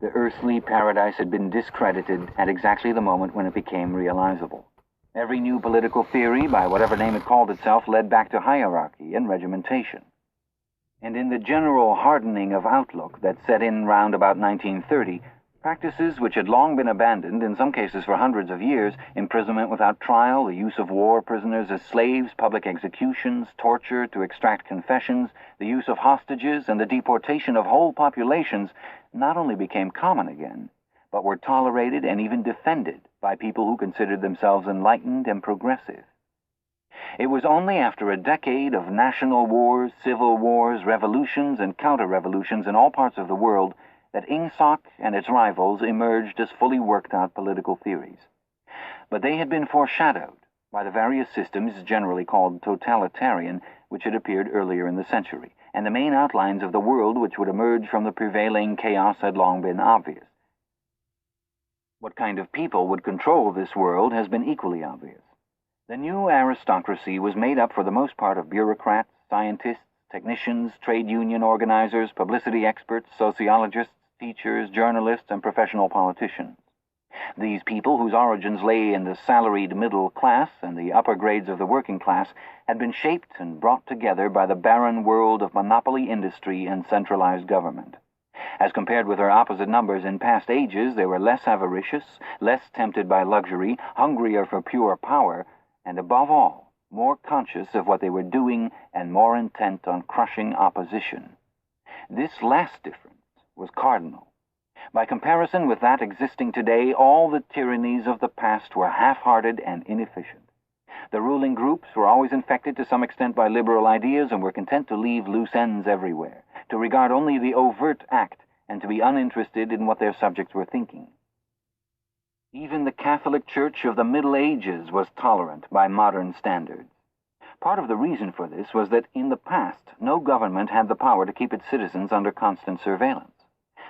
The earthly paradise had been discredited at exactly the moment when it became realizable. Every new political theory, by whatever name it called itself, led back to hierarchy and regimentation. And in the general hardening of outlook that set in round about 1930, practices which had long been abandoned, in some cases for hundreds of years, imprisonment without trial, the use of war prisoners as slaves, public executions, torture to extract confessions, the use of hostages, and the deportation of whole populations, not only became common again, but were tolerated and even defended by people who considered themselves enlightened and progressive. It was only after a decade of national wars, civil wars, revolutions, and counter-revolutions in all parts of the world that Ingsoc and its rivals emerged as fully worked-out political theories. But they had been foreshadowed by the various systems generally called totalitarian, which had appeared earlier in the century, and the main outlines of the world which would emerge from the prevailing chaos had long been obvious. What kind of people would control this world has been equally obvious. The new aristocracy was made up for the most part of bureaucrats, scientists, technicians, trade union organizers, publicity experts, sociologists, teachers, journalists, and professional politicians. These people, whose origins lay in the salaried middle class and the upper grades of the working class, had been shaped and brought together by the barren world of monopoly industry and centralized government. As compared with their opposite numbers in past ages, they were less avaricious, less tempted by luxury, hungrier for pure power, and above all, more conscious of what they were doing and more intent on crushing opposition. This last difference was cardinal. By comparison with that existing today, all the tyrannies of the past were half-hearted and inefficient. The ruling groups were always infected to some extent by liberal ideas and were content to leave loose ends everywhere, to regard only the overt act and to be uninterested in what their subjects were thinking. Even the Catholic Church of the Middle Ages was tolerant by modern standards. Part of the reason for this was that in the past, no government had the power to keep its citizens under constant surveillance.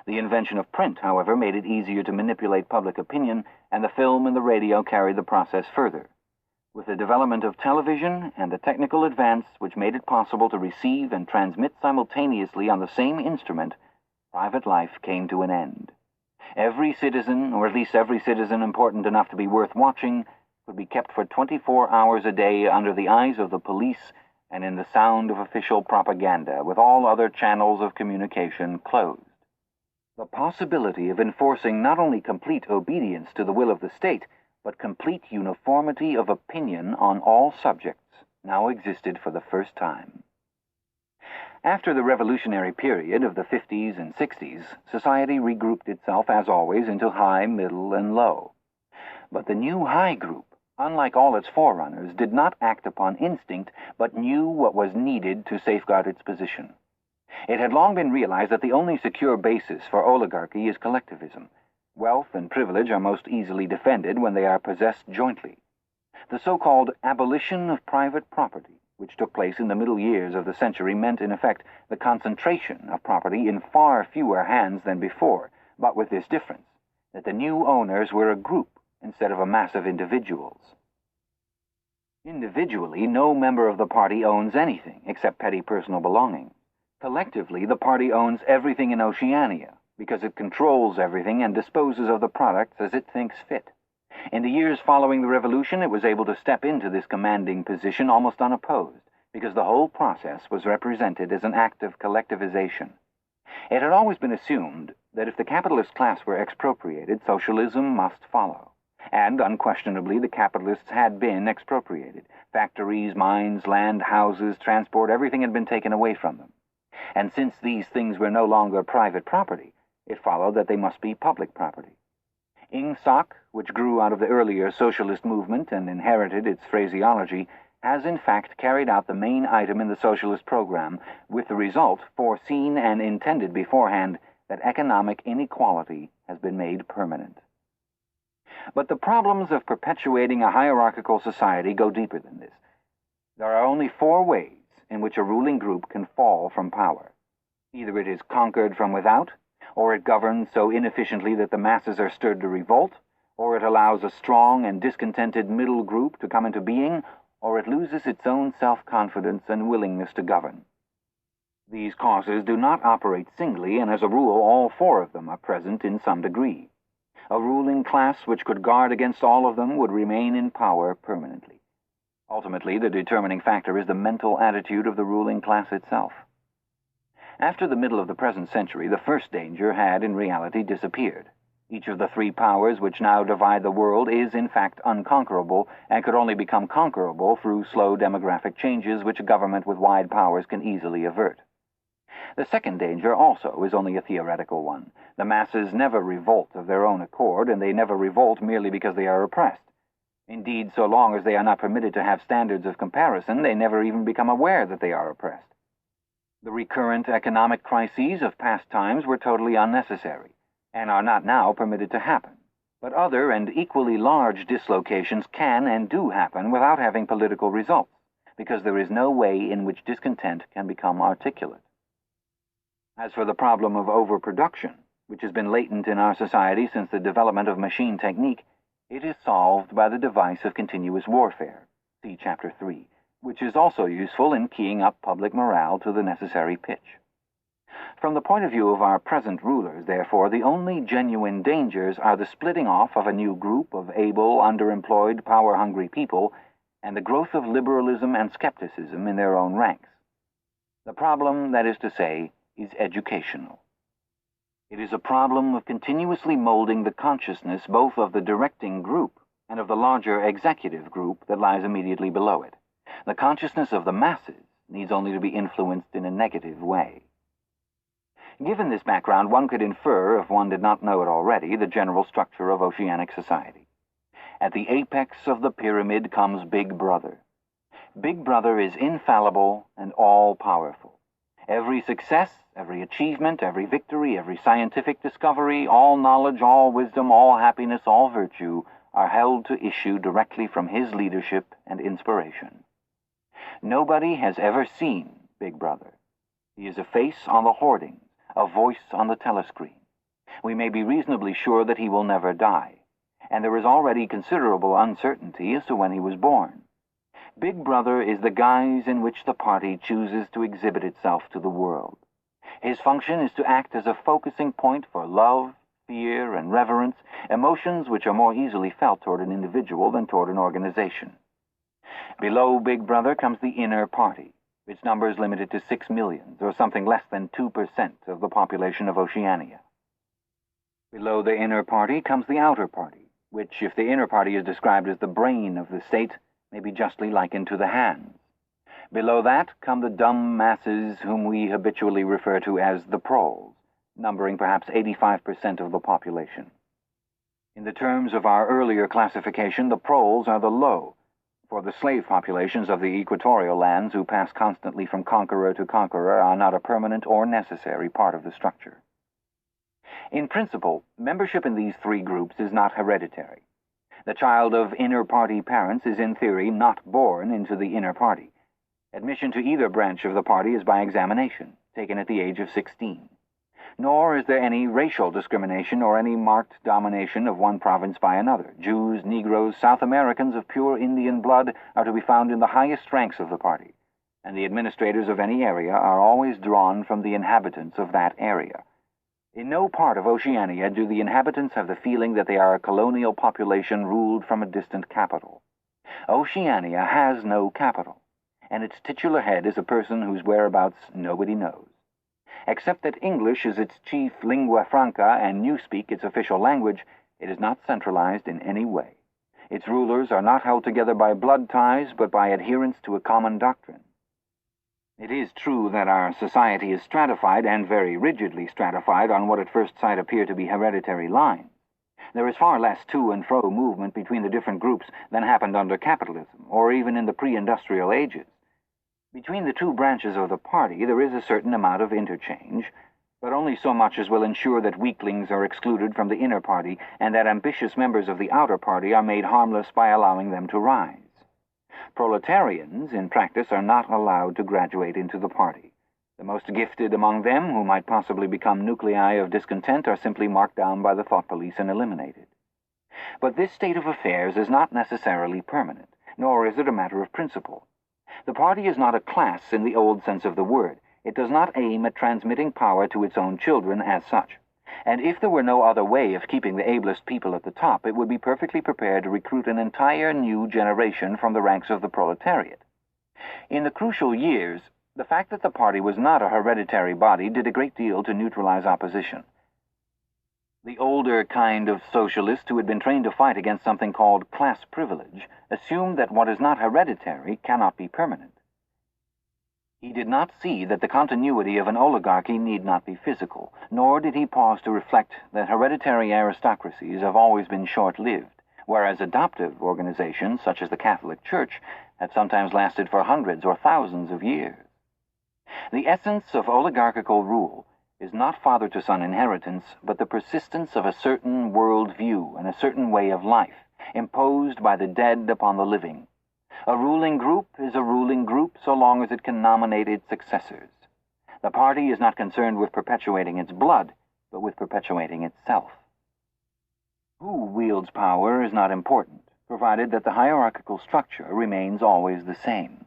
The invention of print, however, made it easier to manipulate public opinion, and the film and the radio carried the process further. With the development of television and the technical advance which made it possible to receive and transmit simultaneously on the same instrument, private life came to an end. Every citizen, or at least every citizen important enough to be worth watching, could be kept for 24 hours a day under the eyes of the police and in the sound of official propaganda, with all other channels of communication closed. The possibility of enforcing not only complete obedience to the will of the state, but complete uniformity of opinion on all subjects now existed for the first time. After the revolutionary period of the 50s and 60s, society regrouped itself, as always, into high, middle, and low. But the new high group, unlike all its forerunners, did not act upon instinct, but knew what was needed to safeguard its position. It had long been realized that the only secure basis for oligarchy is collectivism. Wealth and privilege are most easily defended when they are possessed jointly. The so-called abolition of private property, which took place in the middle years of the century, meant, in effect, the concentration of property in far fewer hands than before, but with this difference, that the new owners were a group instead of a mass of individuals. Individually, no member of the party owns anything except petty personal belongings. Collectively, the party owns everything in Oceania, because it controls everything and disposes of the products as it thinks fit. In the years following the revolution, it was able to step into this commanding position almost unopposed, because the whole process was represented as an act of collectivization. It had always been assumed that if the capitalist class were expropriated, socialism must follow. And unquestionably, the capitalists had been expropriated. Factories, mines, land, houses, transport, everything had been taken away from them. And since these things were no longer private property, it followed that they must be public property. Ingsoc, which grew out of the earlier socialist movement and inherited its phraseology, has in fact carried out the main item in the socialist program, with the result, foreseen and intended beforehand, that economic inequality has been made permanent. But the problems of perpetuating a hierarchical society go deeper than this. There are only 4 ways in which a ruling group can fall from power. Either it is conquered from without, or it governs so inefficiently that the masses are stirred to revolt, or it allows a strong and discontented middle group to come into being, or it loses its own self-confidence and willingness to govern. These causes do not operate singly, and as a rule all four of them are present in some degree. A ruling class which could guard against all of them would remain in power permanently. Ultimately, the determining factor is the mental attitude of the ruling class itself. After the middle of the present century, the first danger had, in reality, disappeared. Each of the three powers which now divide the world is, in fact, unconquerable, and could only become conquerable through slow demographic changes which a government with wide powers can easily avert. The second danger also is only a theoretical one. The masses never revolt of their own accord, and they never revolt merely because they are oppressed. Indeed, so long as they are not permitted to have standards of comparison, they never even become aware that they are oppressed. The recurrent economic crises of past times were totally unnecessary, and are not now permitted to happen. But other and equally large dislocations can and do happen without having political results, because there is no way in which discontent can become articulate. As for the problem of overproduction, which has been latent in our society since the development of machine technique, it is solved by the device of continuous warfare, see Chapter 3, which is also useful in keying up public morale to the necessary pitch. From the point of view of our present rulers, therefore, the only genuine dangers are the splitting off of a new group of able, underemployed, power-hungry people, and the growth of liberalism and skepticism in their own ranks. The problem, that is to say, is educational. It is a problem of continuously molding the consciousness both of the directing group and of the larger executive group that lies immediately below it. The consciousness of the masses needs only to be influenced in a negative way. Given this background, one could infer, if one did not know it already, the general structure of oceanic society. At the apex of the pyramid comes Big Brother. Big Brother is infallible and all-powerful. Every success, every achievement, every victory, every scientific discovery, all knowledge, all wisdom, all happiness, all virtue are held to issue directly from his leadership and inspiration. Nobody has ever seen Big Brother. He is a face on the hoardings, a voice on the telescreen. We may be reasonably sure that he will never die, and there is already considerable uncertainty as to when he was born. Big Brother is the guise in which the party chooses to exhibit itself to the world. His function is to act as a focusing point for love, fear, and reverence, emotions which are more easily felt toward an individual than toward an organization. Below Big Brother comes the inner party, its numbers limited to 6 million, or something less than 2% of the population of Oceania. Below the inner party comes the outer party, which, if the inner party is described as the brain of the state, may be justly likened to the hands. Below that come the dumb masses whom we habitually refer to as the proles, numbering perhaps 85% of the population. In the terms of our earlier classification, the proles are the low, for the slave populations of the equatorial lands who pass constantly from conqueror to conqueror are not a permanent or necessary part of the structure. In principle, membership in these three groups is not hereditary. The child of inner party parents is in theory not born into the inner party. Admission to either branch of the party is by examination, taken at the age of 16. Nor is there any racial discrimination or any marked domination of one province by another. Jews, Negroes, South Americans of pure Indian blood are to be found in the highest ranks of the party, and the administrators of any area are always drawn from the inhabitants of that area. In no part of Oceania do the inhabitants have the feeling that they are a colonial population ruled from a distant capital. Oceania has no capital, and its titular head is a person whose whereabouts nobody knows. Except that English is its chief lingua franca and Newspeak its official language, it is not centralized in any way. Its rulers are not held together by blood ties, but by adherence to a common doctrine. It is true that our society is stratified, and very rigidly stratified, on what at first sight appear to be hereditary lines. There is far less to and fro movement between the different groups than happened under capitalism, or even in the pre-industrial ages. Between the two branches of the party there is a certain amount of interchange, but only so much as will ensure that weaklings are excluded from the inner party, and that ambitious members of the outer party are made harmless by allowing them to rise. Proletarians, in practice, are not allowed to graduate into the party. The most gifted among them, who might possibly become nuclei of discontent, are simply marked down by the thought police and eliminated. But this state of affairs is not necessarily permanent, nor is it a matter of principle. The party is not a class in the old sense of the word. It does not aim at transmitting power to its own children as such. And if there were no other way of keeping the ablest people at the top, it would be perfectly prepared to recruit an entire new generation from the ranks of the proletariat. In the crucial years, the fact that the party was not a hereditary body did a great deal to neutralize opposition. The older kind of socialist who had been trained to fight against something called class privilege assumed that what is not hereditary cannot be permanent. He did not see that the continuity of an oligarchy need not be physical, nor did he pause to reflect that hereditary aristocracies have always been short-lived, whereas adoptive organizations, such as the Catholic Church, had sometimes lasted for hundreds or thousands of years. The essence of oligarchical rule is not father-to-son inheritance, but the persistence of a certain world view and a certain way of life, imposed by the dead upon the living. A ruling group is a ruling group so long as it can nominate its successors. The party is not concerned with perpetuating its blood, but with perpetuating itself. Who wields power is not important, provided that the hierarchical structure remains always the same.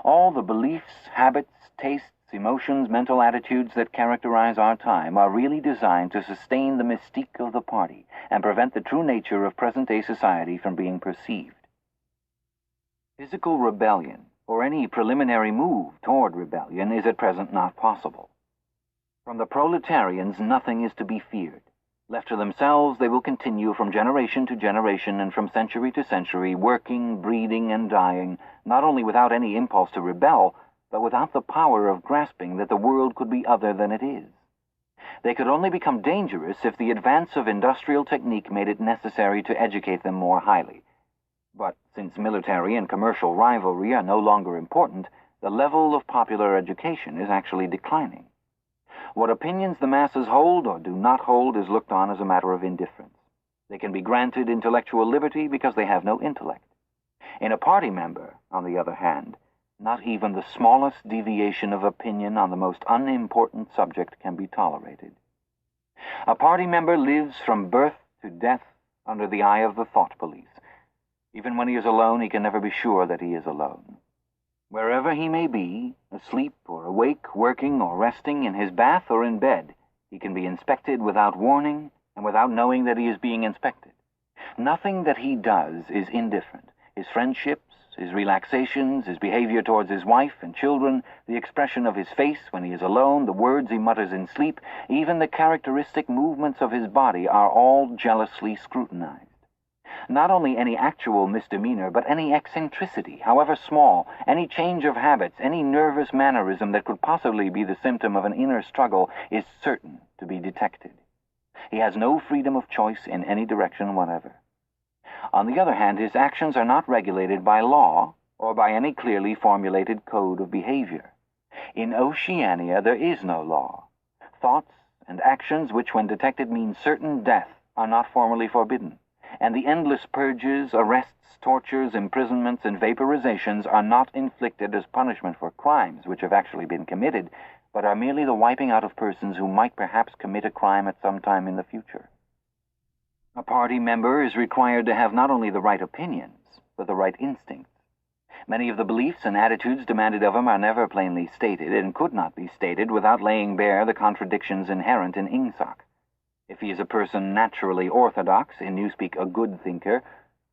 All the beliefs, habits, tastes, emotions, mental attitudes that characterize our time are really designed to sustain the mystique of the party and prevent the true nature of present-day society from being perceived. Physical rebellion, or any preliminary move toward rebellion, is at present not possible. From the proletarians, nothing is to be feared. Left to themselves, they will continue from generation to generation and from century to century, working, breeding, and dying, not only without any impulse to rebel, but without the power of grasping that the world could be other than it is. They could only become dangerous if the advance of industrial technique made it necessary to educate them more highly. But since military and commercial rivalry are no longer important, the level of popular education is actually declining. What opinions the masses hold or do not hold is looked on as a matter of indifference. They can be granted intellectual liberty because they have no intellect. In a party member, on the other hand, not even the smallest deviation of opinion on the most unimportant subject can be tolerated. A party member lives from birth to death under the eye of the thought police. Even when he is alone, he can never be sure that he is alone. Wherever he may be, asleep or awake, working or resting, in his bath or in bed, he can be inspected without warning and without knowing that he is being inspected. Nothing that he does is indifferent. His friendships, his relaxations, his behavior towards his wife and children, the expression of his face when he is alone, the words he mutters in sleep, even the characteristic movements of his body are all jealously scrutinized. Not only any actual misdemeanor, but any eccentricity, however small, any change of habits, any nervous mannerism that could possibly be the symptom of an inner struggle is certain to be detected. He has no freedom of choice in any direction whatever. On the other hand, his actions are not regulated by law or by any clearly formulated code of behavior. In Oceania, there is no law. Thoughts and actions which, when detected, mean certain death are not formally forbidden. And the endless purges, arrests, tortures, imprisonments, and vaporizations are not inflicted as punishment for crimes which have actually been committed, but are merely the wiping out of persons who might perhaps commit a crime at some time in the future. A party member is required to have not only the right opinions, but the right instincts. Many of the beliefs and attitudes demanded of him are never plainly stated, and could not be stated without laying bare the contradictions inherent in Ingsoc. If he is a person naturally orthodox, in newspeak a good thinker,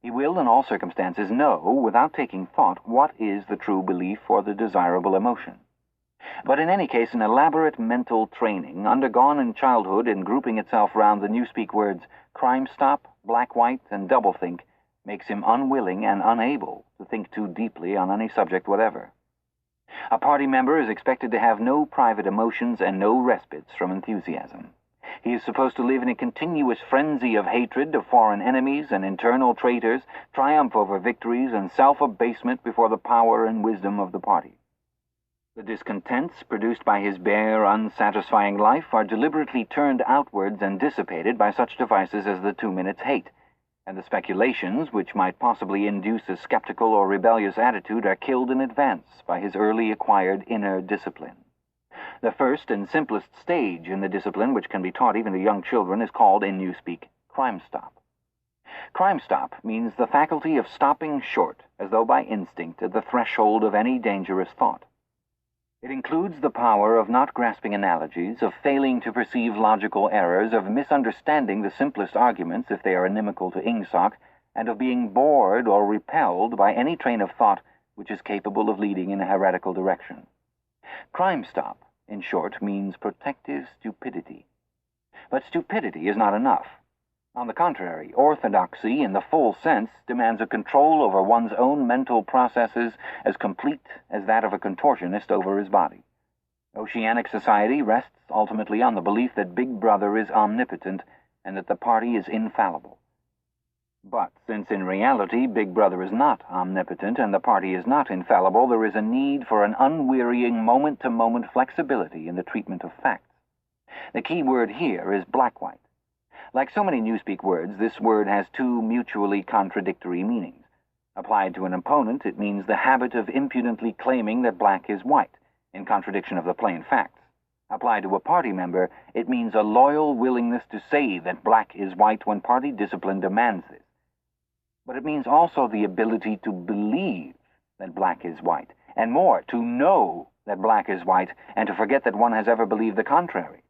he will in all circumstances know, without taking thought, what is the true belief or the desirable emotion. But in any case, an elaborate mental training, undergone in childhood in grouping itself round the newspeak words crime stop, black-white, and doublethink, makes him unwilling and unable to think too deeply on any subject whatever. A party member is expected to have no private emotions and no respites from enthusiasm. He is supposed to live in a continuous frenzy of hatred of foreign enemies and internal traitors, triumph over victories, and self-abasement before the power and wisdom of the party. The discontents produced by his bare, unsatisfying life are deliberately turned outwards and dissipated by such devices as the 2 minutes hate, and the speculations which might possibly induce a skeptical or rebellious attitude are killed in advance by his early acquired inner discipline. The first and simplest stage in the discipline, which can be taught even to young children, is called, in newspeak, crime stop. Crime stop means the faculty of stopping short, as though by instinct, at the threshold of any dangerous thought. It includes the power of not grasping analogies, of failing to perceive logical errors, of misunderstanding the simplest arguments if they are inimical to Ingsoc, and of being bored or repelled by any train of thought which is capable of leading in a heretical direction. Crime Stop, in short, means protective stupidity. But stupidity is not enough. On the contrary, orthodoxy, in the full sense, demands a control over one's own mental processes as complete as that of a contortionist over his body. Oceanic society rests ultimately on the belief that Big Brother is omnipotent and that the party is infallible. But since in reality Big Brother is not omnipotent and the party is not infallible, there is a need for an unwearying moment-to-moment flexibility in the treatment of facts. The key word here is black-white. Like so many newspeak words, this word has two mutually contradictory meanings. Applied to an opponent, it means the habit of impudently claiming that black is white, in contradiction of the plain facts. Applied to a party member, it means a loyal willingness to say that black is white when party discipline demands this. But it means also the ability to believe that black is white, and more, to know that black is white, and to forget that one has ever believed the contrary.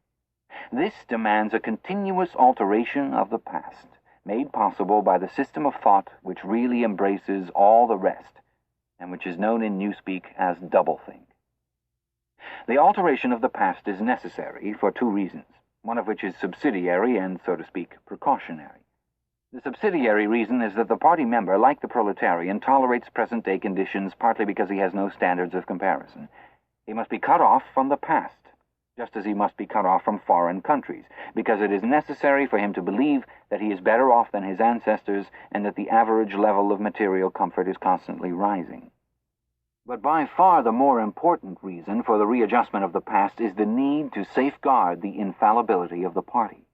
This demands a continuous alteration of the past, made possible by the system of thought which really embraces all the rest, and which is known in newspeak as doublethink. The alteration of the past is necessary for two reasons, one of which is subsidiary and, so to speak, precautionary. The subsidiary reason is that the party member, like the proletarian, tolerates present-day conditions partly because he has no standards of comparison. He must be cut off from the past, just as he must be cut off from foreign countries, because it is necessary for him to believe that he is better off than his ancestors and that the average level of material comfort is constantly rising. But by far the more important reason for the readjustment of the past is the need to safeguard the infallibility of the party.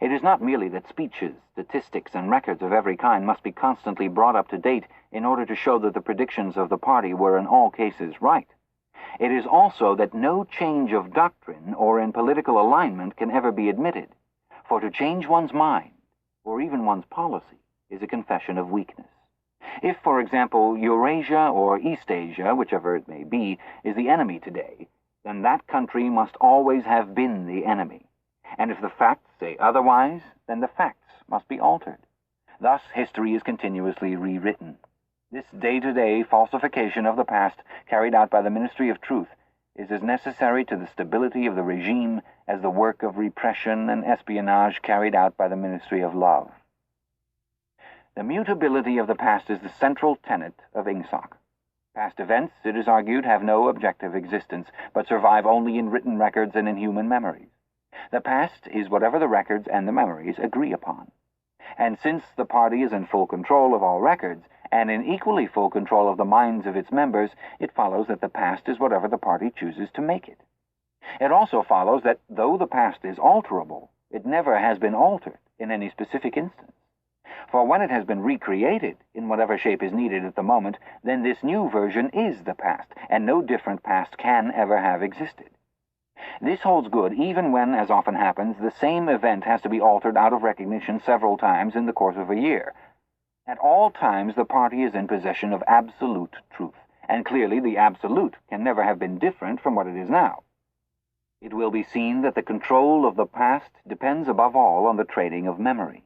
It is not merely that speeches, statistics, and records of every kind must be constantly brought up to date in order to show that the predictions of the party were in all cases right. It is also that no change of doctrine or in political alignment can ever be admitted, for to change one's mind, or even one's policy, is a confession of weakness. If, for example, Eurasia or East Asia, whichever it may be, is the enemy today, then that country must always have been the enemy. And if the facts say otherwise, then the facts must be altered. Thus, history is continuously rewritten. This day-to-day falsification of the past, carried out by the Ministry of Truth, is as necessary to the stability of the regime as the work of repression and espionage carried out by the Ministry of Love. The mutability of the past is the central tenet of Ingsoc. Past events, it is argued, have no objective existence, but survive only in written records and in human memories. The past is whatever the records and the memories agree upon. And since the party is in full control of all records, and in equally full control of the minds of its members, it follows that the past is whatever the party chooses to make it. It also follows that, though the past is alterable, it never has been altered in any specific instance. For when it has been recreated in whatever shape is needed at the moment, then this new version is the past, and no different past can ever have existed. This holds good even when, as often happens, the same event has to be altered out of recognition several times in the course of a year. At all times, the party is in possession of absolute truth, and clearly the absolute can never have been different from what it is now. It will be seen that the control of the past depends above all on the training of memory.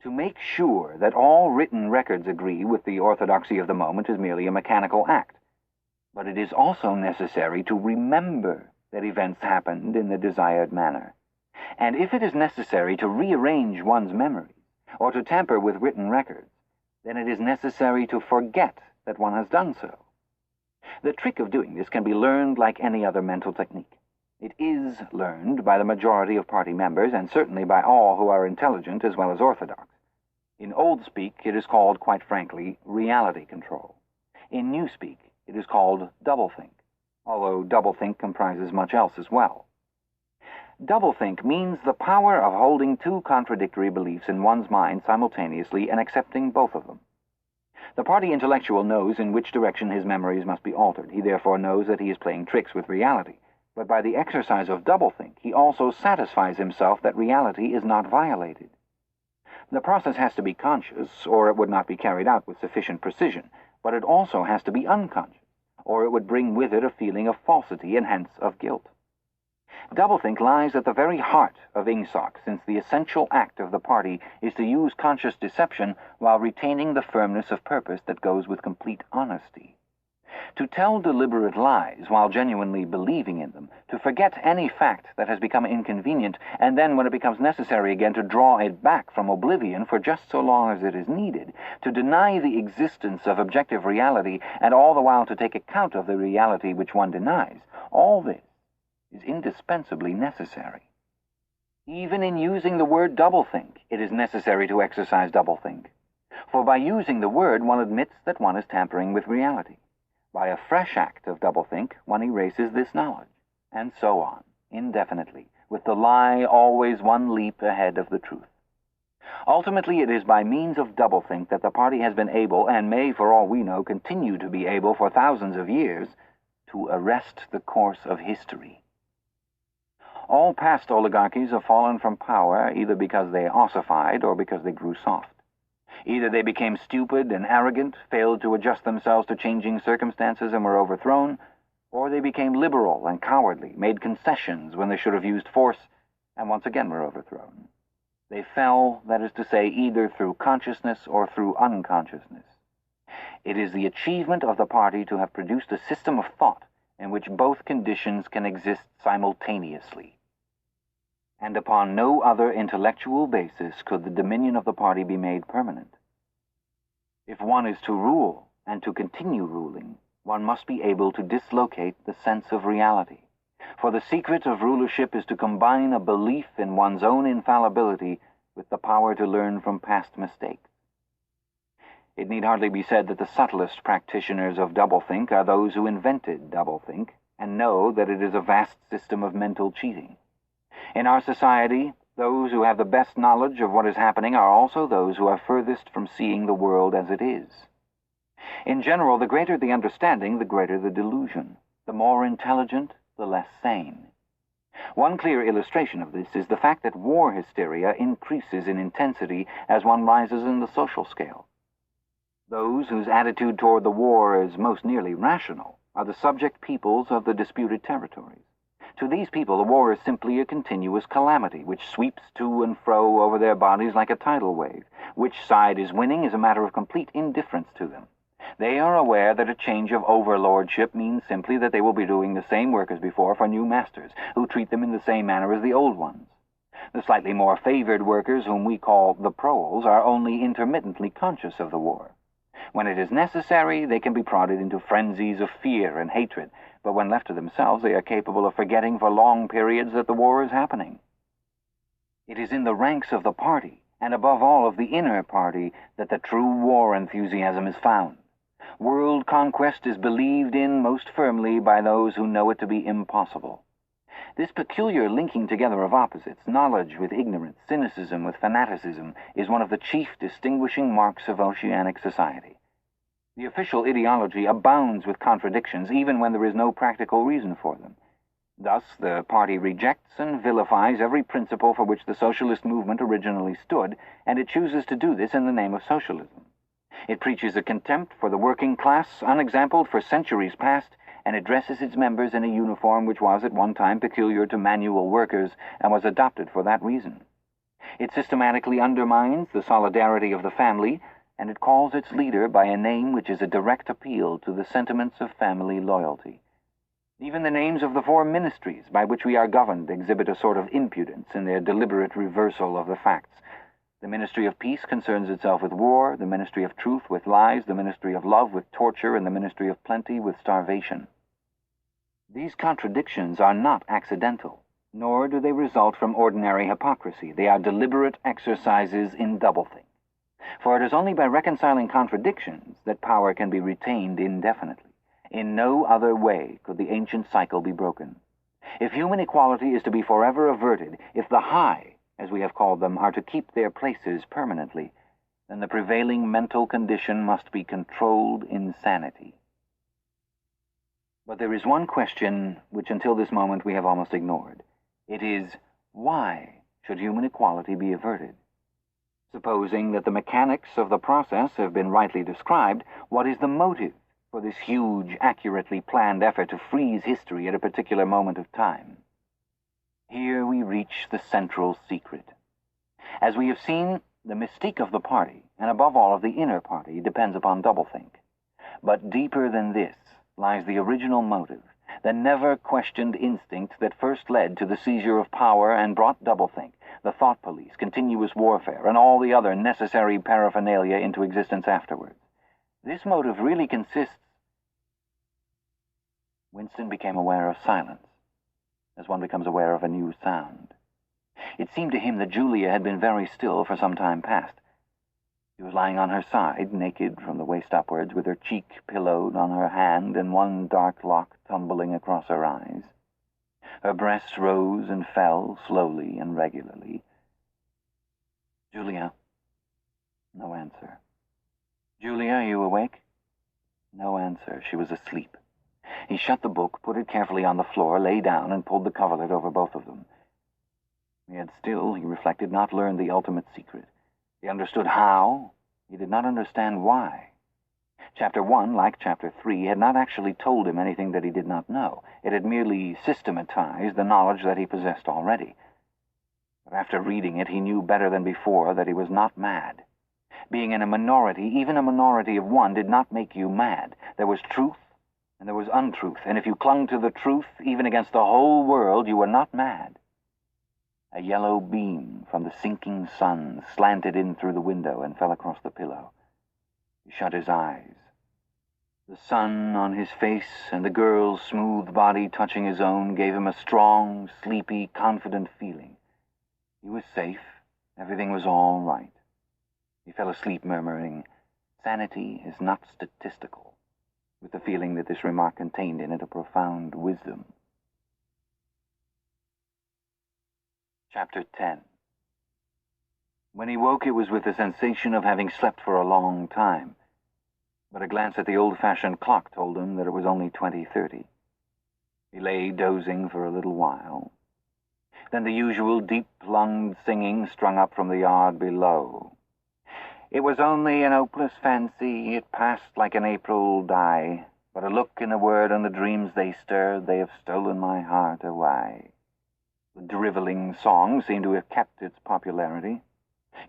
To make sure that all written records agree with the orthodoxy of the moment is merely a mechanical act, but it is also necessary to remember that events happened in the desired manner. And if it is necessary to rearrange one's memories, or to tamper with written records, then it is necessary to forget that one has done so. The trick of doing this can be learned like any other mental technique. It is learned by the majority of party members, and certainly by all who are intelligent as well as orthodox. In old speak, it is called, quite frankly, reality control. In new speak, it is called doublethink, although doublethink comprises much else as well. Doublethink means the power of holding two contradictory beliefs in one's mind simultaneously and accepting both of them. The party intellectual knows in which direction his memories must be altered. He therefore knows that he is playing tricks with reality. But by the exercise of doublethink, he also satisfies himself that reality is not violated. The process has to be conscious, or it would not be carried out with sufficient precision, but it also has to be unconscious, or it would bring with it a feeling of falsity and hence of guilt. Doublethink lies at the very heart of Ingsoc, since the essential act of the party is to use conscious deception while retaining the firmness of purpose that goes with complete honesty. To tell deliberate lies while genuinely believing in them, to forget any fact that has become inconvenient, and then when it becomes necessary again to draw it back from oblivion for just so long as it is needed, to deny the existence of objective reality, and all the while to take account of the reality which one denies, all this is indispensably necessary. Even in using the word doublethink, it is necessary to exercise doublethink. For by using the word, one admits that one is tampering with reality. By a fresh act of doublethink, one erases this knowledge, and so on, indefinitely, with the lie always one leap ahead of the truth. Ultimately, it is by means of doublethink that the party has been able, and may, for all we know, continue to be able for thousands of years, to arrest the course of history. All past oligarchies have fallen from power either because they ossified or because they grew soft. Either they became stupid and arrogant, failed to adjust themselves to changing circumstances and were overthrown, or they became liberal and cowardly, made concessions when they should have used force, and once again were overthrown. They fell, that is to say, either through consciousness or through unconsciousness. It is the achievement of the party to have produced a system of thought in which both conditions can exist simultaneously. And upon no other intellectual basis could the dominion of the party be made permanent. If one is to rule, and to continue ruling, one must be able to dislocate the sense of reality. For the secret of rulership is to combine a belief in one's own infallibility with the power to learn from past mistakes. It need hardly be said that the subtlest practitioners of doublethink are those who invented doublethink, and know that it is a vast system of mental cheating. In our society, those who have the best knowledge of what is happening are also those who are furthest from seeing the world as it is. In general, the greater the understanding, the greater the delusion. The more intelligent, the less sane. One clear illustration of this is the fact that war hysteria increases in intensity as one rises in the social scale. Those whose attitude toward the war is most nearly rational are the subject peoples of the disputed territories. To these people, the war is simply a continuous calamity which sweeps to and fro over their bodies like a tidal wave. Which side is winning is a matter of complete indifference to them. They are aware that a change of overlordship means simply that they will be doing the same work as before for new masters, who treat them in the same manner as the old ones. The slightly more favored workers, whom we call the proles, are only intermittently conscious of the war. When it is necessary, they can be prodded into frenzies of fear and hatred, but when left to themselves, they are capable of forgetting for long periods that the war is happening. It is in the ranks of the party, and above all of the inner party, that the true war enthusiasm is found. World conquest is believed in most firmly by those who know it to be impossible. This peculiar linking together of opposites, knowledge with ignorance, cynicism with fanaticism, is one of the chief distinguishing marks of oceanic society. The official ideology abounds with contradictions, even when there is no practical reason for them. Thus, the party rejects and vilifies every principle for which the socialist movement originally stood, and it chooses to do this in the name of socialism. It preaches a contempt for the working class unexampled for centuries past, and it dresses its members in a uniform which was at one time peculiar to manual workers and was adopted for that reason. It systematically undermines the solidarity of the family, and it calls its leader by a name which is a direct appeal to the sentiments of family loyalty. Even the names of the four ministries by which we are governed exhibit a sort of impudence in their deliberate reversal of the facts. The Ministry of Peace concerns itself with war, the Ministry of Truth with lies, the Ministry of Love with torture, and the Ministry of Plenty with starvation. These contradictions are not accidental, nor do they result from ordinary hypocrisy. They are deliberate exercises in doublethink. For it is only by reconciling contradictions that power can be retained indefinitely. In no other way could the ancient cycle be broken. If human equality is to be forever averted, if the high, as we have called them, are to keep their places permanently, then the prevailing mental condition must be controlled insanity. But there is one question which until this moment we have almost ignored. It is, why should human equality be averted? Supposing that the mechanics of the process have been rightly described, what is the motive for this huge, accurately planned effort to freeze history at a particular moment of time. Here we reach the central secret. As we have seen, the mystique of the party, and above all of the inner party, depends upon doublethink. But deeper than this lies the original motive, the never-questioned instinct that first led to the seizure of power and brought doublethink, the thought police, continuous warfare, and all the other necessary paraphernalia into existence afterwards. This motive really consists... Winston became aware of silence, as one becomes aware of a new sound. It seemed to him that Julia had been very still for some time past. She was lying on her side, naked from the waist upwards, with her cheek pillowed on her hand and one dark lock tumbling across her eyes. Her breasts rose and fell slowly and regularly. "Julia." No answer. "Julia, are you awake?" No answer. She was asleep. He shut the book, put it carefully on the floor, lay down, and pulled the coverlet over both of them. He had still, he reflected, not learned the ultimate secret. He understood how. He did not understand why. Chapter 1, like Chapter 3, had not actually told him anything that he did not know. It had merely systematized the knowledge that he possessed already. But after reading it, he knew better than before that he was not mad. Being in a minority, even a minority of one, did not make you mad. There was truth, and there was untruth, and if you clung to the truth, even against the whole world, you were not mad. A yellow beam from the sinking sun slanted in through the window and fell across the pillow. He shut his eyes. The sun on his face and the girl's smooth body touching his own gave him a strong, sleepy, confident feeling. He was safe. Everything was all right. He fell asleep murmuring, "Sanity is not statistical," with the feeling that this remark contained in it a profound wisdom. Chapter 10. When he woke, it was with the sensation of having slept for a long time, but a glance at the old-fashioned clock told him that it was only 20:30. He lay dozing for a little while. Then the usual deep-lunged singing strung up from the yard below. "It was only an hopeless fancy, it passed like an April dye, but a look and a word and the dreams they stirred, they have stolen my heart away." The driveling song seemed to have kept its popularity.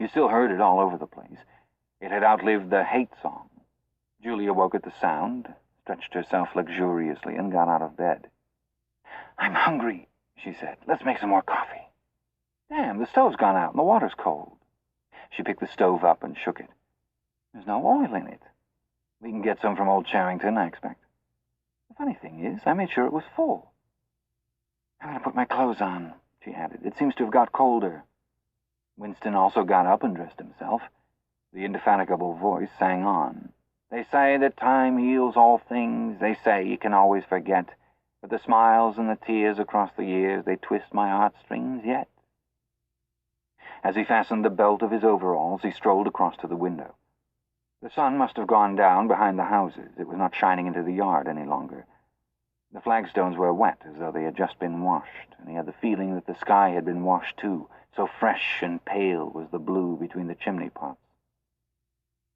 You still heard it all over the place. It had outlived the hate song. Julia woke at the sound, stretched herself luxuriously, and got out of bed. "I'm hungry," she said. "Let's make some more coffee." "Damn, the stove's gone out and the water's cold." She picked the stove up and shook it. "There's no oil in it." "We can get some from old Charrington, I expect." "The funny thing is, I made sure it was full." "I'm going to put my clothes on," she added. "It seems to have got colder." Winston also got up and dressed himself. The indefatigable voice sang on. "They say that time heals all things. They say you can always forget. But the smiles and the tears across the years, they twist my heartstrings yet." As he fastened the belt of his overalls, he strolled across to the window. The sun must have gone down behind the houses. It was not shining into the yard any longer. The flagstones were wet, as though they had just been washed, and he had the feeling that the sky had been washed too, so fresh and pale was the blue between the chimney pots.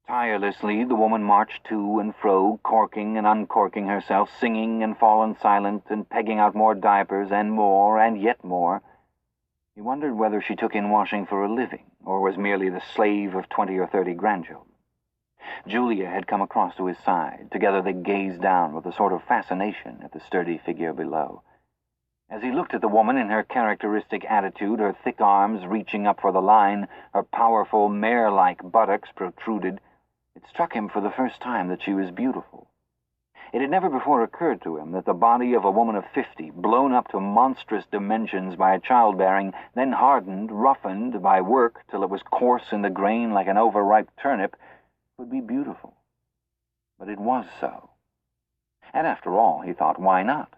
Tirelessly, the woman marched to and fro, corking and uncorking herself, singing and fallen silent, and pegging out more diapers, and more, and yet more. He wondered whether she took in washing for a living, or was merely the slave of 20 or 30 grandchildren. Julia had come across to his side. Together they gazed down with a sort of fascination at the sturdy figure below. As he looked at the woman in her characteristic attitude, her thick arms reaching up for the line, her powerful mare-like buttocks protruded, it struck him for the first time that she was beautiful. It had never before occurred to him that the body of a woman of 50, blown up to monstrous dimensions by childbearing, then hardened, roughened by work till it was coarse in the grain like an overripe turnip, would be beautiful. But it was so. And after all, he thought, why not?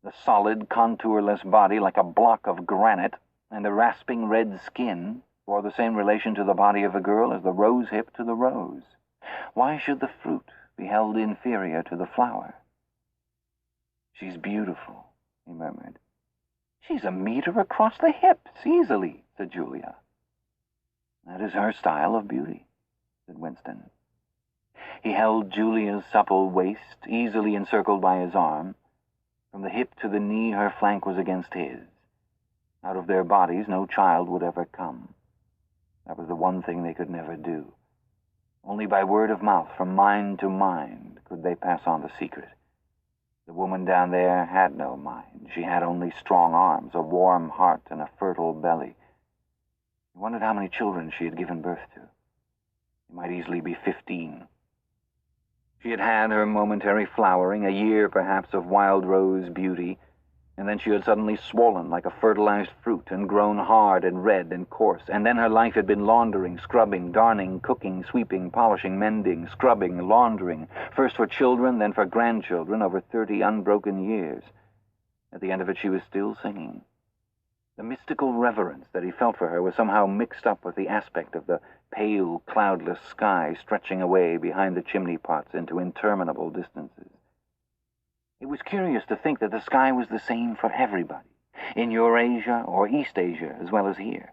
The solid, contourless body like a block of granite, and the rasping red skin bore the same relation to the body of a girl as the rose hip to the rose. Why should the fruit be held inferior to the flower? "She's beautiful," he murmured. "She's a meter across the hips, easily," said Julia. "That is her style of beauty," said Winston. He held Julia's supple waist, easily encircled by his arm. From the hip to the knee, her flank was against his. Out of their bodies, no child would ever come. That was the one thing they could never do. Only by word of mouth, from mind to mind, could they pass on the secret. The woman down there had no mind. She had only strong arms, a warm heart, and a fertile belly. He wondered how many children she had given birth to. It might easily be 15. She had had her momentary flowering, a year perhaps of wild rose beauty, and then she had suddenly swollen like a fertilized fruit and grown hard and red and coarse, and then her life had been laundering, scrubbing, darning, cooking, sweeping, polishing, mending, scrubbing, laundering, first for children, then for grandchildren, over 30 unbroken years. At the end of it, she was still singing. The mystical reverence that he felt for her was somehow mixed up with the aspect of the pale, cloudless sky stretching away behind the chimney pots into interminable distances. It was curious to think that the sky was the same for everybody, in Eurasia or East Asia as well as here.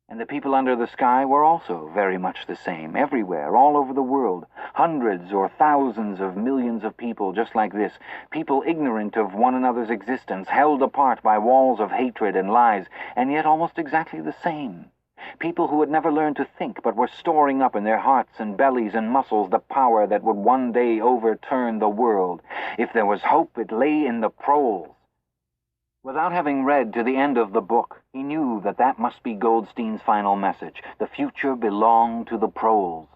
And the people under the sky were also very much the same, everywhere, all over the world. Hundreds or thousands of millions of people just like this, people ignorant of one another's existence, held apart by walls of hatred and lies, and yet almost exactly the same. People who had never learned to think, but were storing up in their hearts and bellies and muscles the power that would one day overturn the world. If there was hope, it lay in the proles. Without having read to the end of the book, he knew that that must be Goldstein's final message. The future belonged to the proles.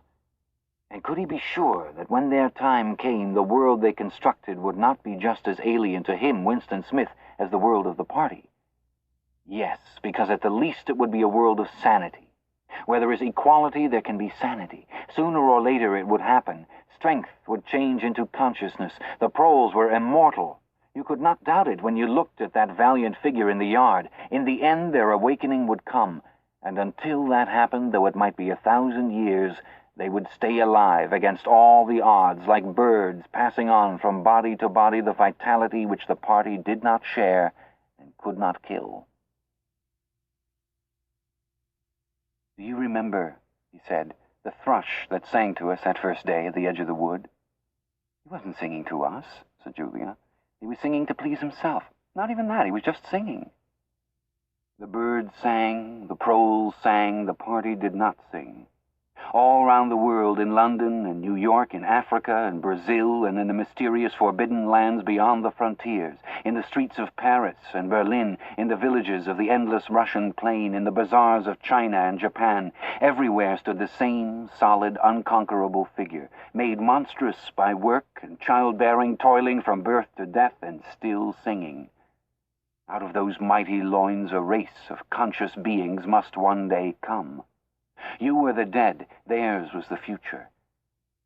And could he be sure that when their time came, the world they constructed would not be just as alien to him, Winston Smith, as the world of the party? Yes, because at the least it would be a world of sanity. Where there is equality, there can be sanity. Sooner or later it would happen. Strength would change into consciousness. The proles were immortal. You could not doubt it when you looked at that valiant figure in the yard. In the end, their awakening would come. And until that happened, though it might be 1,000 years, they would stay alive against all the odds, like birds, passing on from body to body the vitality which the party did not share and could not kill. "Do you remember," he said, "the thrush that sang to us that first day at the edge of the wood?" "He wasn't singing to us," said Julia. "He was singing to please himself. Not even that, he was just singing." The birds sang, the proles sang, the party did not sing. All round the world, in London and New York, in Africa and Brazil, and in the mysterious forbidden lands beyond the frontiers, in the streets of Paris and Berlin, in the villages of the endless Russian plain, in the bazaars of China and Japan, everywhere stood the same solid, unconquerable figure, made monstrous by work and childbearing, toiling from birth to death, and still singing. Out of those mighty loins a race of conscious beings must one day come. You were the dead, theirs was the future.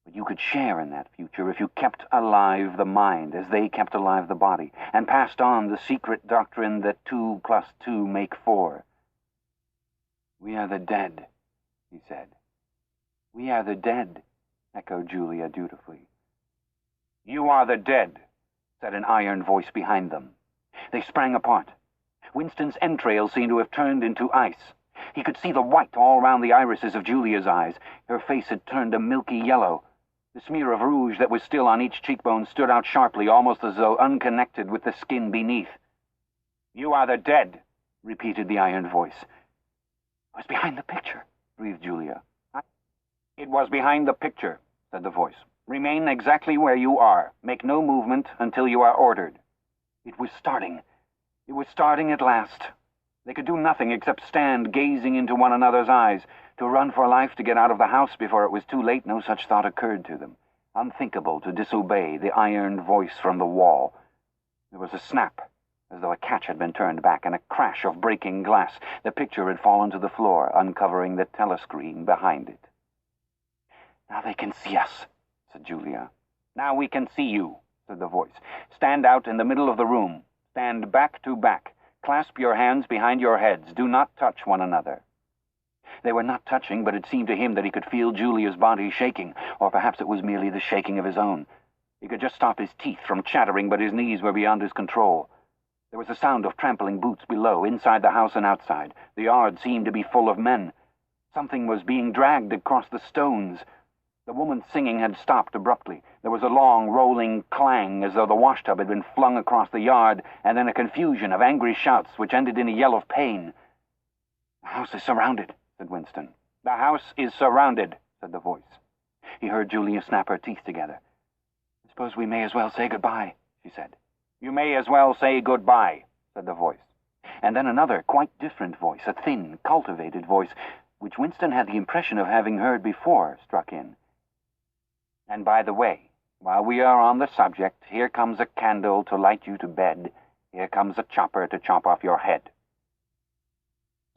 But you could share in that future if you kept alive the mind as they kept alive the body, and passed on the secret doctrine that 2 + 2 make 4. "We are the dead," he said. "We are the dead," echoed Julia dutifully. "You are the dead," said an iron voice behind them. They sprang apart. Winston's entrails seemed to have turned into ice. He could see the white all round the irises of Julia's eyes. Her face had turned a milky yellow. The smear of rouge that was still on each cheekbone stood out sharply, almost as though unconnected with the skin beneath. "You are the dead," repeated the iron voice. "It was behind the picture," breathed Julia. "It was behind the picture," said the voice. "Remain exactly where you are. Make no movement until you are ordered." It was starting. It was starting at last. They could do nothing except stand gazing into one another's eyes. To run for life, to get out of the house before it was too late, no such thought occurred to them. Unthinkable to disobey the iron voice from the wall. There was a snap, as though a catch had been turned back, and a crash of breaking glass. The picture had fallen to the floor, uncovering the telescreen behind it. "Now they can see us," said Julia. "Now we can see you," said the voice. "Stand out in the middle of the room. Stand back to back. Clasp your hands behind your heads. Do not touch one another." They were not touching, but it seemed to him that he could feel Julia's body shaking, or perhaps it was merely the shaking of his own. He could just stop his teeth from chattering, but his knees were beyond his control. There was a sound of trampling boots below, inside the house and outside. The yard seemed to be full of men. Something was being dragged across the stones. The woman's singing had stopped abruptly. There was a long, rolling clang as though the washtub had been flung across the yard, and then a confusion of angry shouts which ended in a yell of pain. "The house is surrounded," said Winston. "The house is surrounded," said the voice. He heard Julia snap her teeth together. "I suppose we may as well say goodbye," she said. "You may as well say goodbye," said the voice. And then another, quite different voice, a thin, cultivated voice, which Winston had the impression of having heard before, struck in. "And by the way, while we are on the subject, here comes a candle to light you to bed. Here comes a chopper to chop off your head."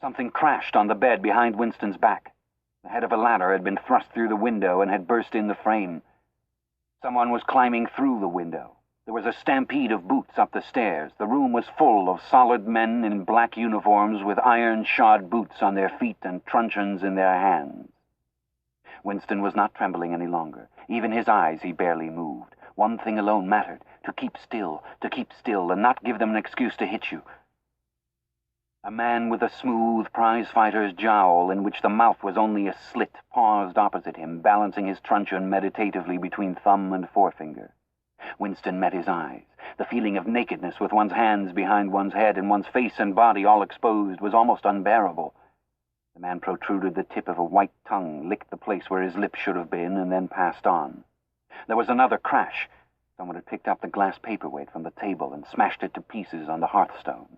Something crashed on the bed behind Winston's back. The head of a ladder had been thrust through the window and had burst in the frame. Someone was climbing through the window. There was a stampede of boots up the stairs. The room was full of solid men in black uniforms with iron-shod boots on their feet and truncheons in their hands. Winston was not trembling any longer. Even his eyes he barely moved. One thing alone mattered: to keep still, and not give them an excuse to hit you. A man with a smooth prize-fighter's jowl, in which the mouth was only a slit, paused opposite him, balancing his truncheon meditatively between thumb and forefinger. Winston met his eyes. The feeling of nakedness with one's hands behind one's head and one's face and body all exposed was almost unbearable. The man protruded the tip of a white tongue, licked the place where his lips should have been, and then passed on. There was another crash. Someone had picked up the glass paperweight from the table and smashed it to pieces on the hearthstone.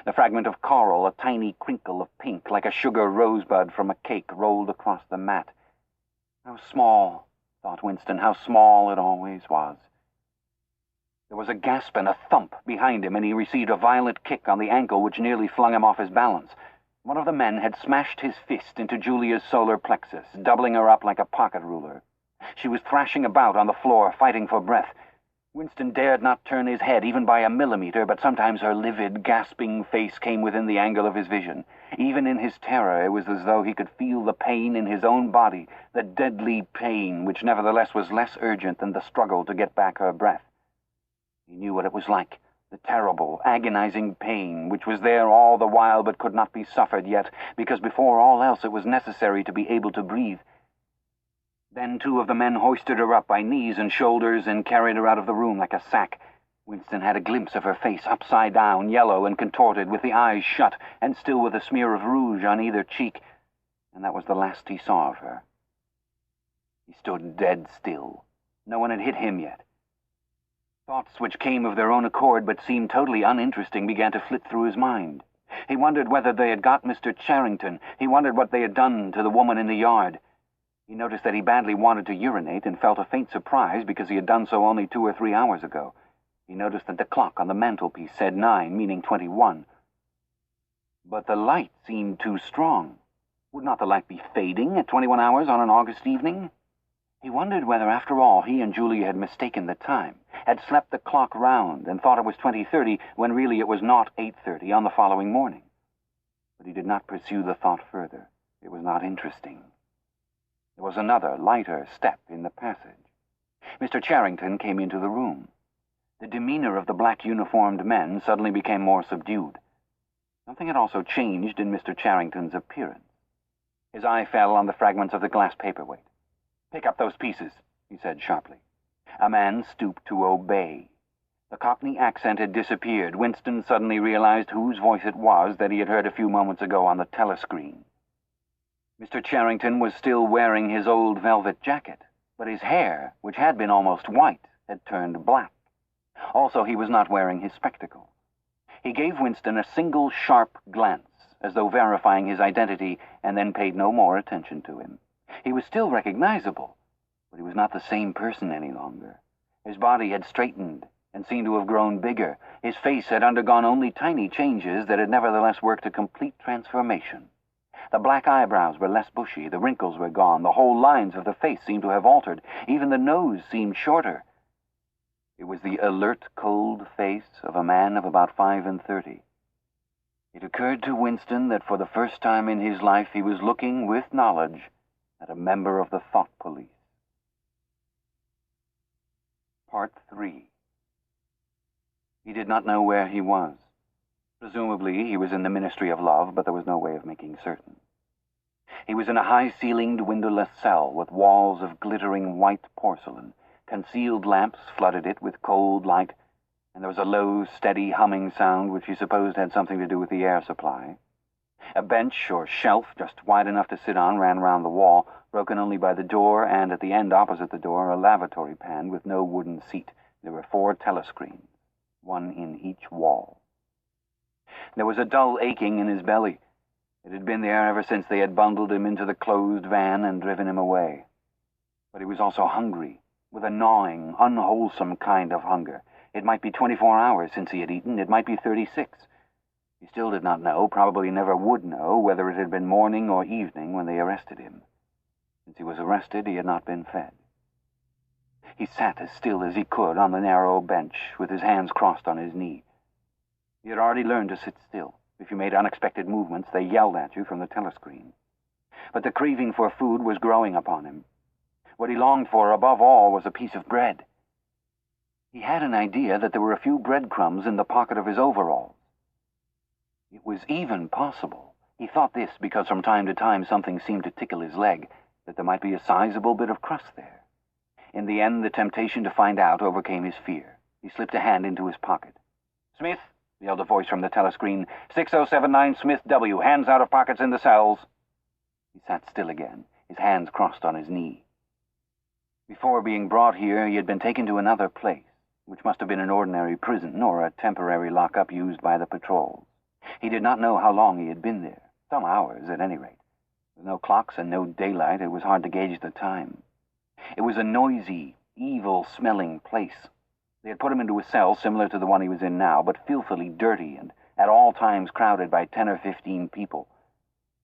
The fragment of coral, a tiny crinkle of pink, like a sugar rosebud from a cake, rolled across the mat. How small, thought Winston, how small it always was. There was a gasp and a thump behind him, and he received a violent kick on the ankle which nearly flung him off his balance. One of the men had smashed his fist into Julia's solar plexus, doubling her up like a pocket ruler. She was thrashing about on the floor, fighting for breath. Winston dared not turn his head even by a millimeter, but sometimes her livid, gasping face came within the angle of his vision. Even in his terror, it was as though he could feel the pain in his own body, the deadly pain, which nevertheless was less urgent than the struggle to get back her breath. He knew what it was like, the terrible, agonizing pain, which was there all the while but could not be suffered yet, because before all else it was necessary to be able to breathe. Then two of the men hoisted her up by knees and shoulders and carried her out of the room like a sack. Winston had a glimpse of her face, upside down, yellow and contorted, with the eyes shut, and still with a smear of rouge on either cheek, and that was the last he saw of her. He stood dead still. No one had hit him yet. Thoughts which came of their own accord but seemed totally uninteresting began to flit through his mind. He wondered whether they had got Mr. Charrington. He wondered what they had done to the woman in the yard. He noticed that he badly wanted to urinate and felt a faint surprise because he had done so only 2 or 3 hours ago. He noticed that the clock on the mantelpiece said 9, meaning 21. But the light seemed too strong. Would not the light be fading at 21 hours on an August evening? He wondered whether, after all, he and Julia had mistaken the time, had slept the clock round and thought it was 20:30 when really it was not 8:30 on the following morning. But he did not pursue the thought further. It was not interesting. There was another, lighter step in the passage. Mr. Charrington came into the room. The demeanor of the black-uniformed men suddenly became more subdued. Something had also changed in Mr. Charrington's appearance. His eye fell on the fragments of the glass paperweight. "Pick up those pieces," he said sharply. A man stooped to obey. The Cockney accent had disappeared. Winston suddenly realized whose voice it was that he had heard a few moments ago on the telescreen. Mr. Charrington was still wearing his old velvet jacket, but his hair, which had been almost white, had turned black. Also, he was not wearing his spectacles. He gave Winston a single sharp glance, as though verifying his identity, and then paid no more attention to him. He was still recognizable, but he was not the same person any longer. His body had straightened and seemed to have grown bigger. His face had undergone only tiny changes that had nevertheless worked a complete transformation. The black eyebrows were less bushy, the wrinkles were gone, the whole lines of the face seemed to have altered, even the nose seemed shorter. It was the alert, cold face of a man of about 35. It occurred to Winston that for the first time in his life he was looking, with knowledge, at a member of the thought police. Part 3. He did not know where he was. Presumably he was in the Ministry of Love, but there was no way of making certain. He was in a high-ceilinged, windowless cell with walls of glittering white porcelain. Concealed lamps flooded it with cold light, and there was a low, steady humming sound which he supposed had something to do with the air supply. A bench or shelf just wide enough to sit on ran round the wall, broken only by the door, and at the end opposite the door a lavatory pan with no wooden seat. There were 4 telescreens, one in each wall. There was a dull aching in his belly. It had been there ever since they had bundled him into the closed van and driven him away. But he was also hungry, with a gnawing, unwholesome kind of hunger. It might be 24 hours since he had eaten, it might be 36. He still did not know, probably never would know, whether it had been morning or evening when they arrested him. Since he was arrested, he had not been fed. He sat as still as he could on the narrow bench, with his hands crossed on his knee. He had already learned to sit still. If you made unexpected movements, they yelled at you from the telescreen. But the craving for food was growing upon him. What he longed for above all was a piece of bread. He had an idea that there were a few breadcrumbs in the pocket of his overalls. It was even possible, he thought this because from time to time something seemed to tickle his leg, that there might be a sizable bit of crust there. In the end, the temptation to find out overcame his fear. He slipped a hand into his pocket. "Smith," yelled a voice from the telescreen. 6079 Smith W. Hands out of pockets in the cells. He sat still again, his hands crossed on his knee. Before being brought here, he had been taken to another place, which must have been an ordinary prison or a temporary lockup used by the patrols. He did not know how long he had been there. Some hours, at any rate. With no clocks and no daylight, it was hard to gauge the time. It was a noisy, evil-smelling place. They had put him into a cell similar to the one he was in now, but filthily dirty and at all times crowded by 10 or 15 people.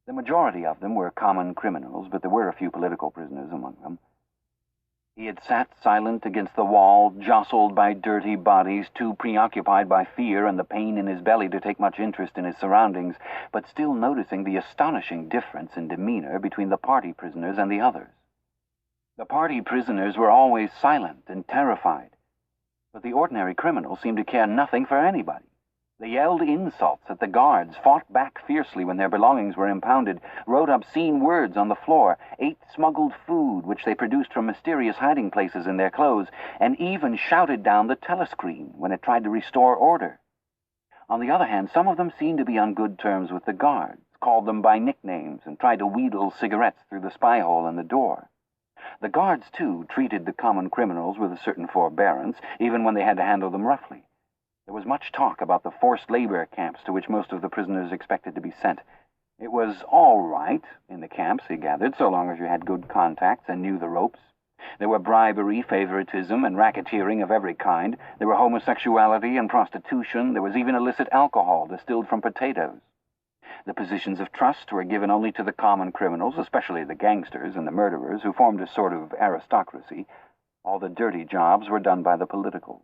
The majority of them were common criminals, but there were a few political prisoners among them. He had sat silent against the wall, jostled by dirty bodies, too preoccupied by fear and the pain in his belly to take much interest in his surroundings, but still noticing the astonishing difference in demeanor between the party prisoners and the others. The party prisoners were always silent and terrified, but the ordinary criminals seemed to care nothing for anybody. They yelled insults at the guards, fought back fiercely when their belongings were impounded, wrote obscene words on the floor, ate smuggled food which they produced from mysterious hiding places in their clothes, and even shouted down the telescreen when it tried to restore order. On the other hand, some of them seemed to be on good terms with the guards, called them by nicknames, and tried to wheedle cigarettes through the spy hole in the door. The guards, too, treated the common criminals with a certain forbearance, even when they had to handle them roughly. There was much talk about the forced labor camps to which most of the prisoners expected to be sent. It was all right in the camps, he gathered, so long as you had good contacts and knew the ropes. There were bribery, favoritism, and racketeering of every kind. There were homosexuality and prostitution. There was even illicit alcohol distilled from potatoes. The positions of trust were given only to the common criminals, especially the gangsters and the murderers, who formed a sort of aristocracy. All the dirty jobs were done by the politicals.